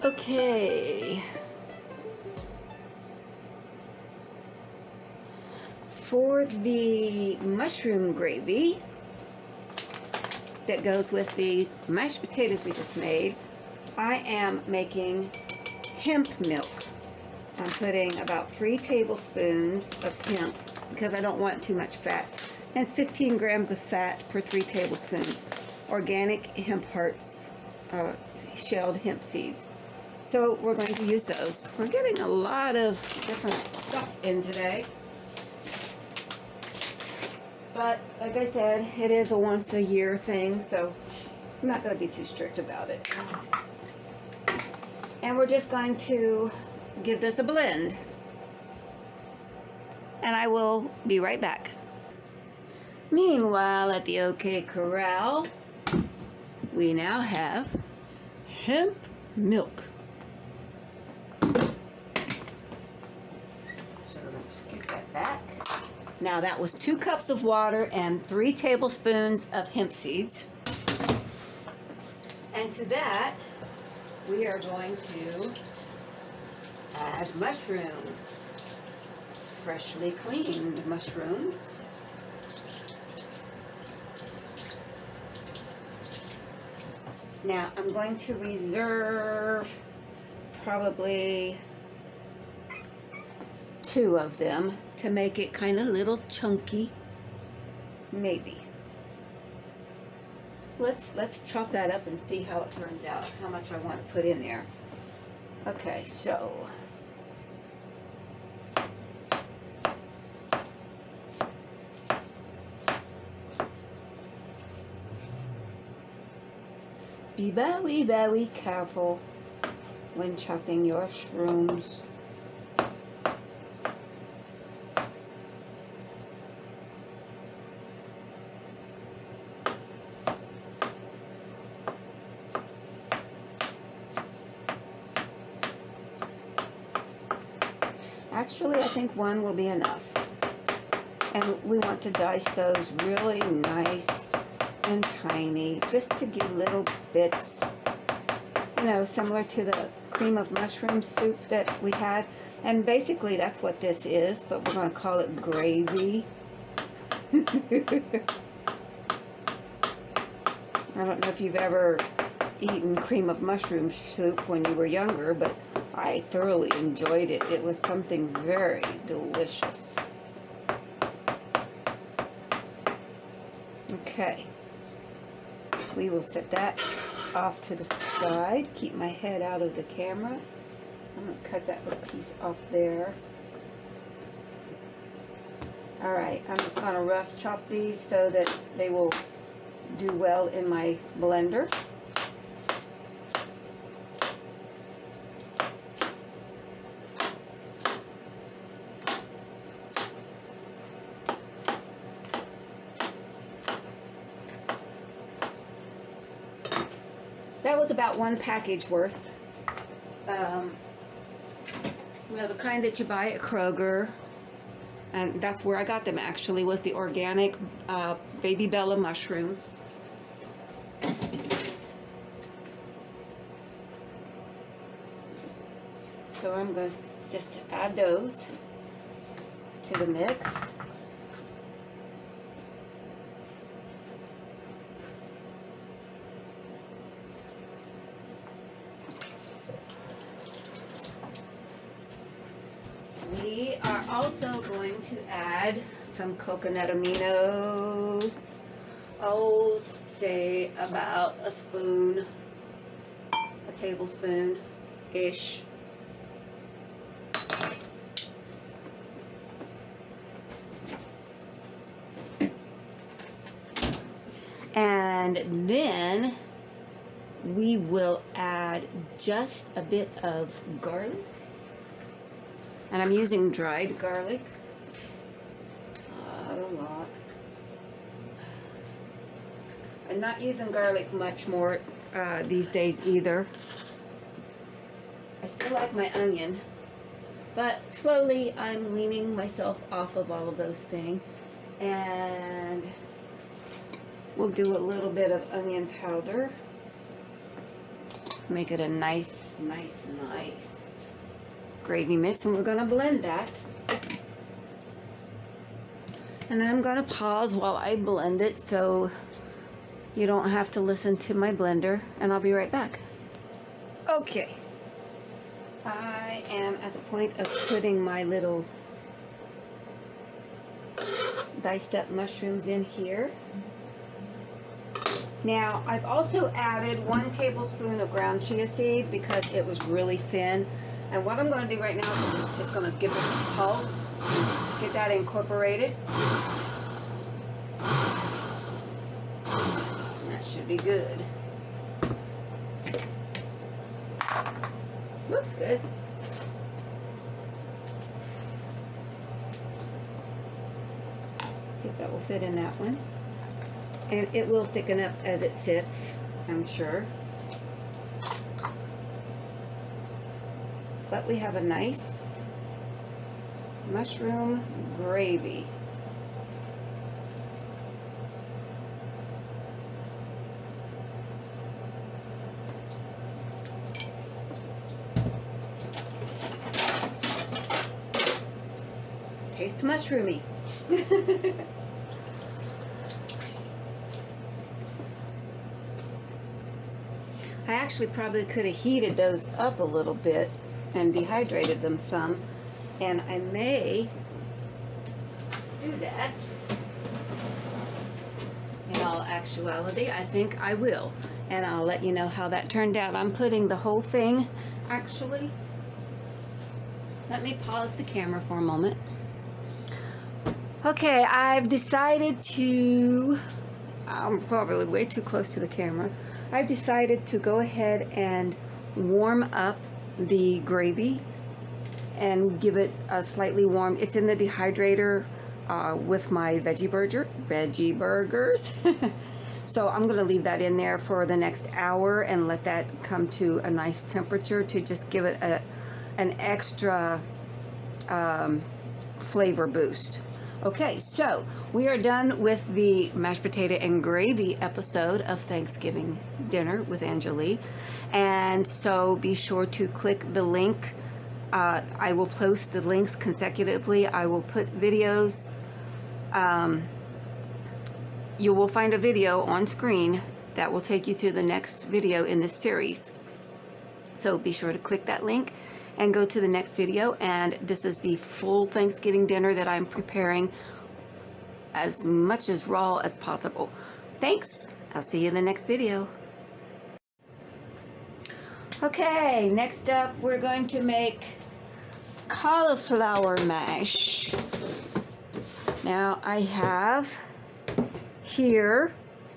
Okay. For the mushroom gravy that goes with the mashed potatoes we just made, I am making hemp milk. I'm putting about 3 tablespoons of hemp because I don't want too much fat. And it's 15 grams of fat per 3 tablespoons. Organic hemp hearts, shelled hemp seeds. So we're going to use those. We're getting a lot of different stuff in today. But like I said, it is a once a year thing, so I'm not going to be too strict about it. And we're just going to give this a blend. And I will be right back. Meanwhile, at the OK Corral, we now have hemp milk. So we're going to skip that back. Now that was 2 cups of water and 3 tablespoons of hemp seeds. And to that, we are going to add mushrooms. Freshly cleaned mushrooms. Now I'm going to reserve probably 2 of them to make it kind of little chunky, maybe. Let's chop that up and see how it turns out, how much I want to put in there. Okay, so be very, very careful when chopping your shrooms. Actually, I think 1 will be enough. And we want to dice those really nice and tiny, just to give little bits, you know, similar to the cream of mushroom soup that we had. And basically that's what this is, but we're going to call it gravy. I don't know if you've ever eaten cream of mushroom soup when you were younger, but I thoroughly enjoyed it. It was something very delicious. Okay. We will set that off to the side. Keep my head out of the camera. I'm going to cut that little piece off there. Alright, I'm just going to rough chop these so that they will do well in my blender. That was about 1 package worth. You know, the kind that you buy at Kroger, and that's where I got them actually, was the organic Baby Bella mushrooms. So I'm going to just add those to the mix. We are also going to add some coconut aminos. Oh, say about a spoon, a tablespoon-ish. And then we will add just a bit of garlic. And I'm using dried garlic. A lot. I'm not using garlic much more these days either. I still like my onion. But slowly I'm weaning myself off of all of those things. And we'll do a little bit of onion powder. Make it a nice gravy mix, and we're going to blend that. And I'm going to pause while I blend it so you don't have to listen to my blender, and I'll be right back. Okay, I am at the point of putting my little diced up mushrooms in here. Now, I've also added 1 tablespoon of ground chia seed because it was really thin. And what I'm going to do right now is just going to give it a pulse, get that incorporated. That should be good. Looks good. See if that will fit in that one. And it will thicken up as it sits, I'm sure. But we have a nice mushroom gravy. Taste mushroomy. I actually probably could have heated those up a little bit and dehydrated them some, and I may do that. In all actuality, I think I will, and I'll let you know how that turned out. I'm putting the whole thing, actually. Let me pause the camera for a moment. Okay, I've decided to, I'm probably way too close to the camera. I've decided to go ahead and warm up the gravy and give it a slightly warm. It's in the dehydrator with my veggie burgers. So I'm going to leave that in there for the next hour and let that come to a nice temperature to just give it an extra flavor boost. Okay, so we are done with the mashed potato and gravy episode of Thanksgiving Dinner with Anjolie. And so be sure to click the link. I will post the links consecutively. I will put videos. You will find a video on screen that will take you to the next video in this series. So be sure to click that link and go to the next video. And this is the full Thanksgiving dinner that I'm preparing, as much as raw as possible. Thanks. I'll see you in the next video. Okay, next up we're going to make cauliflower mash. Now I have here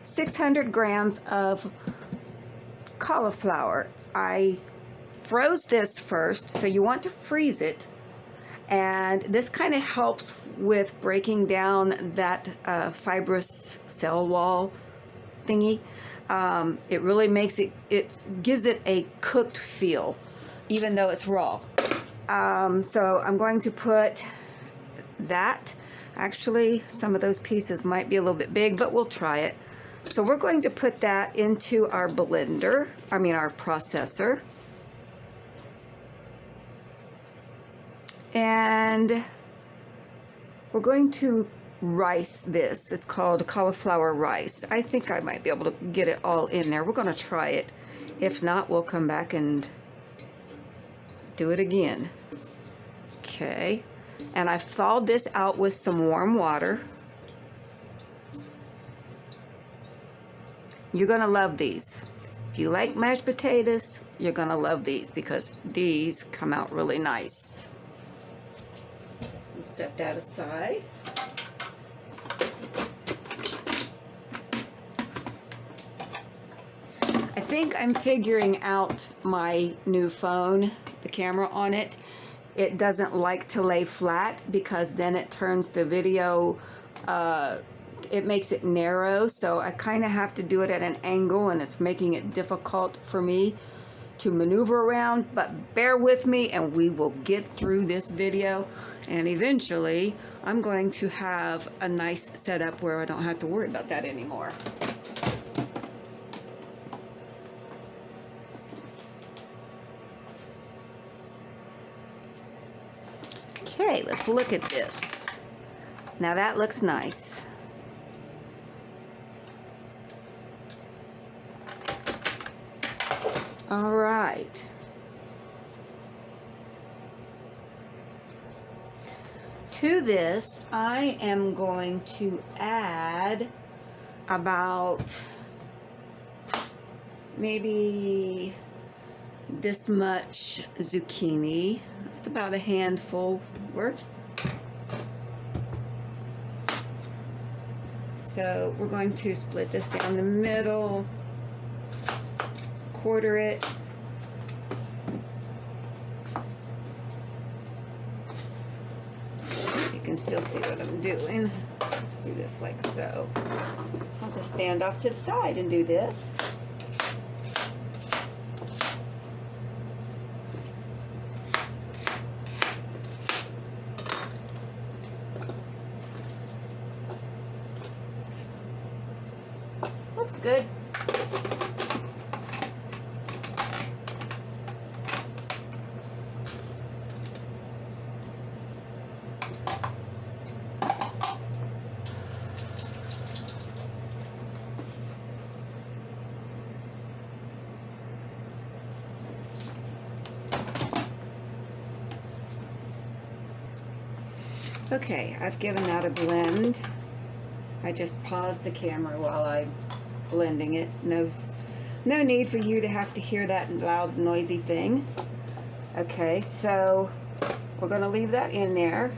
600 grams of cauliflower. I froze this first, so you want to freeze it, and this kind of helps with breaking down that fibrous cell wall thingy. It really makes it gives it a cooked feel even though it's raw. So I'm going to put that. Actually, some of those pieces might be a little bit big, but we'll try it. So we're going to put that into our blender, our processor. And we're going to rice this. It's called cauliflower rice. I think I might be able to get it all in there. We're going to try it. If not, we'll come back and do it again. Okay. And I thawed this out with some warm water. You're going to love these. If you like mashed potatoes, you're going to love these because these come out really nice. Set that aside. I think I'm figuring out my new phone, the camera on it. It doesn't like to lay flat because then it turns the video, it makes it narrow. So I kind of have to do it at an angle, and it's making it difficult for me to maneuver around, but bear with me and we will get through this video, and eventually I'm going to have a nice setup where I don't have to worry about that anymore. Okay, let's look at this. Now that looks nice. All right. To this, I am going to add about maybe this much zucchini. That's about a handful worth. So we're going to split this down the middle, quarter it. You can still see what I'm doing. Let's do this like so. I'll just stand off to the side and do this. Looks good. Okay, I've given that a blend. I just paused the camera while I'm blending it. No need for you to have to hear that loud, noisy thing. Okay, so we're going to leave that in there,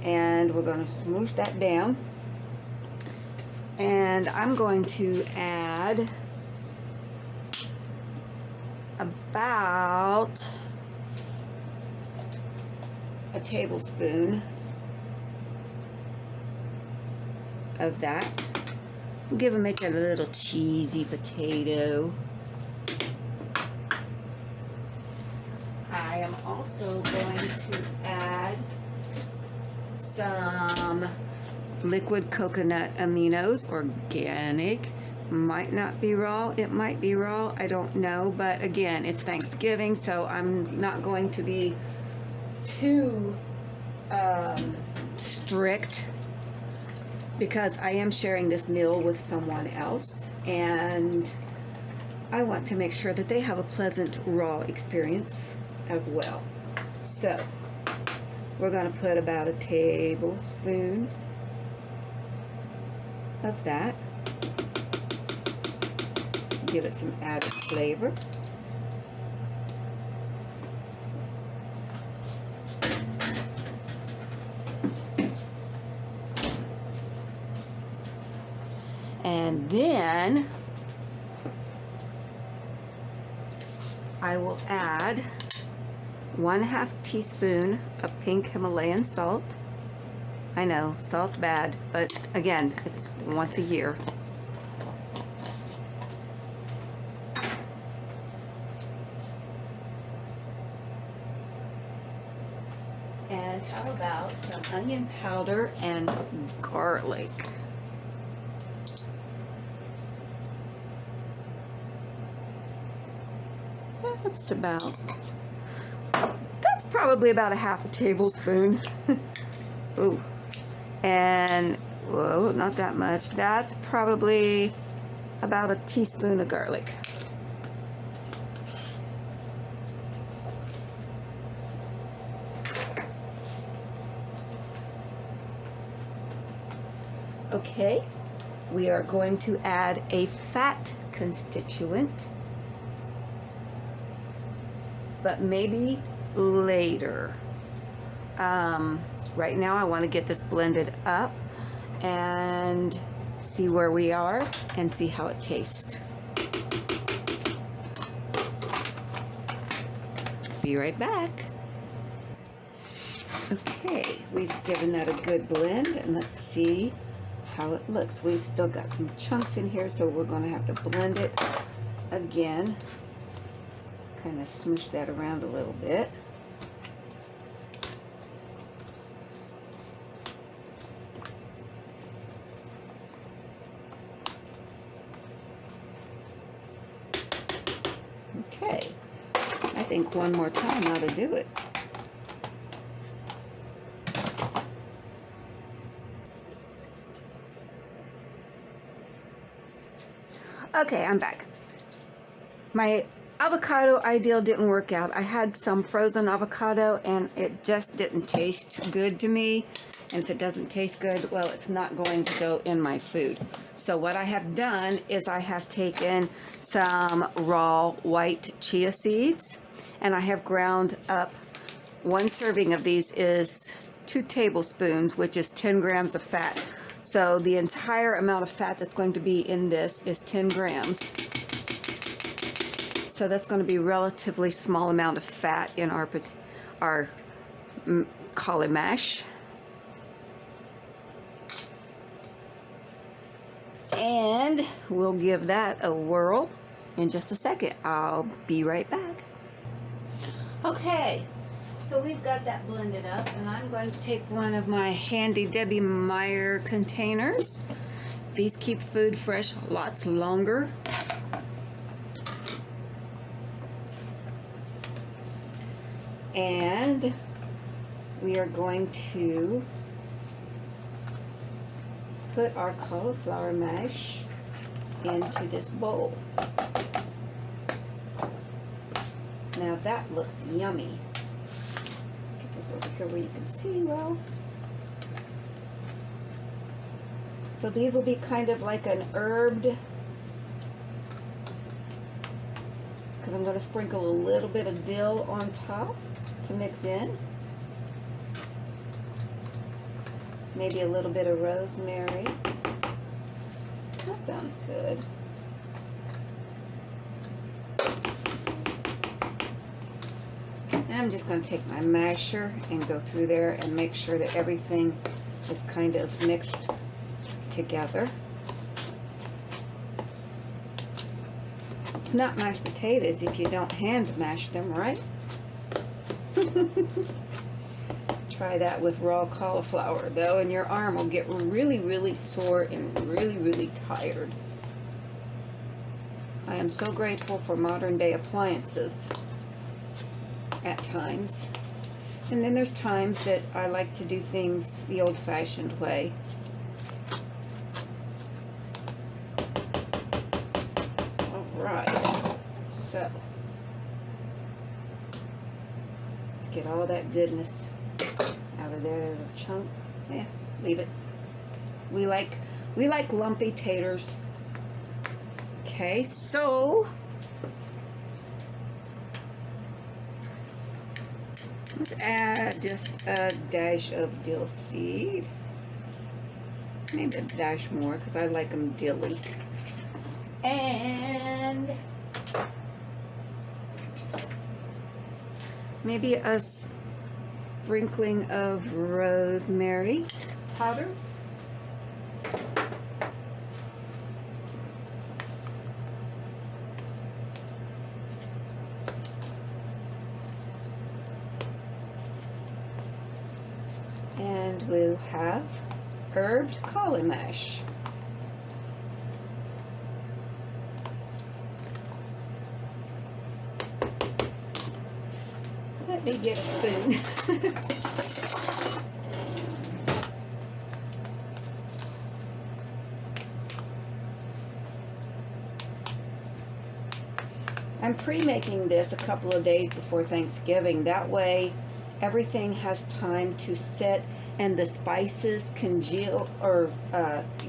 and we're going to smoosh that down. And I'm going to add about a tablespoon of that. Make it a little cheesy potato. I am also going to add some liquid coconut aminos, organic. Might not be raw, it might be raw, I don't know, but again, it's Thanksgiving, so I'm not going to be too strict, because I am sharing this meal with someone else, and I want to make sure that they have a pleasant raw experience as well. So we're going to put about a tablespoon of that. Give it some added flavor. And then I will add 1/2 teaspoon of pink Himalayan salt. I know, salt bad, but again, it's once a year. And how about some onion powder and garlic? That's probably about a 1/2 tablespoon. Ooh. And, whoa, not that much. That's probably about a teaspoon of garlic. Okay, we are going to add a fat constituent, but maybe later. Right now I want to get this blended up and see where we are and see how it tastes. Be right back. Okay, we've given that a good blend, and let's see how it looks. We've still got some chunks in here, so we're going to have to blend it again. Kind of smoosh that around a little bit. Okay, I think one more time ought to do it. Okay, I'm back. My avocado ideal didn't work out. I had some frozen avocado and it just didn't taste good to me. And if it doesn't taste good, well, it's not going to go in my food. So what I have done is I have taken some raw white chia seeds and I have ground up. 1 serving of these is 2 tablespoons, which is 10 grams of fat. So the entire amount of fat that's going to be in this is 10 grams. So that's going to be a relatively small amount of fat in our Caulimash. And we'll give that a whirl in just a second. I'll be right back. Okay, so we've got that blended up, and I'm going to take one of my handy Debbie Meyer containers. These keep food fresh lots longer. And we are going to put our cauliflower mash into this bowl. Now that looks yummy. Let's get this over here where you can see well. So these will be kind of like an herbed, because I'm going to sprinkle a little bit of dill on top to mix in. Maybe a little bit of rosemary. That sounds good. And I'm just going to take my masher and go through there and make sure that everything is kind of mixed together. It's not mashed potatoes if you don't hand mash them, right? Try that with raw cauliflower though, and your arm will get really, really sore and really, really tired. I am so grateful for modern day appliances at times. And then there's times that I like to do things the old-fashioned way. Alright, so let's get all that goodness out of there. There's a chunk. Yeah, leave it. We like lumpy taters. Okay, so let's add just a dash of dill seed. Maybe a dash more because I like them dilly. And maybe a sprinkling of rosemary powder. And we'll have herbed Caulimash. Let me get a spoon. I'm pre-making this a couple of days before Thanksgiving. That way everything has time to set and the spices congeal or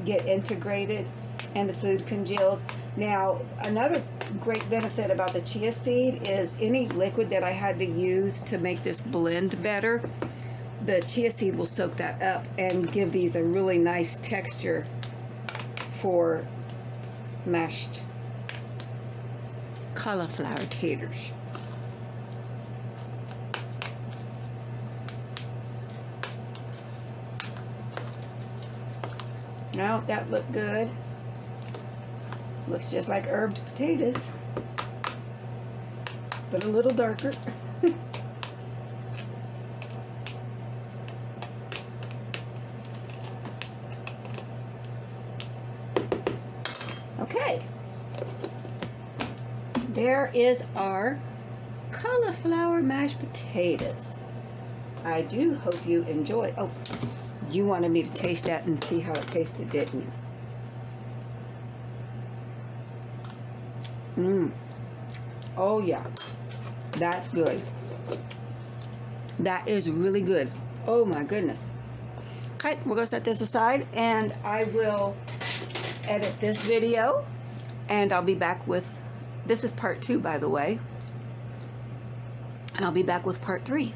get integrated and the food congeals. Now, another great benefit about the chia seed is any liquid that I had to use to make this blend better, the chia seed will soak that up and give these a really nice texture for mashed cauliflower taters. Now that looked good. Looks just like herbed potatoes, but a little darker. Okay, there is our cauliflower mashed potatoes. I do hope you enjoy. Oh, you wanted me to taste that and see how it tasted, didn't you? Mmm. Oh yeah, that's good. That is really good. Oh my goodness. Okay, we're gonna set this aside and I will edit this video and I'll be back with, this is part 2 by the way, and I'll be back with part 3.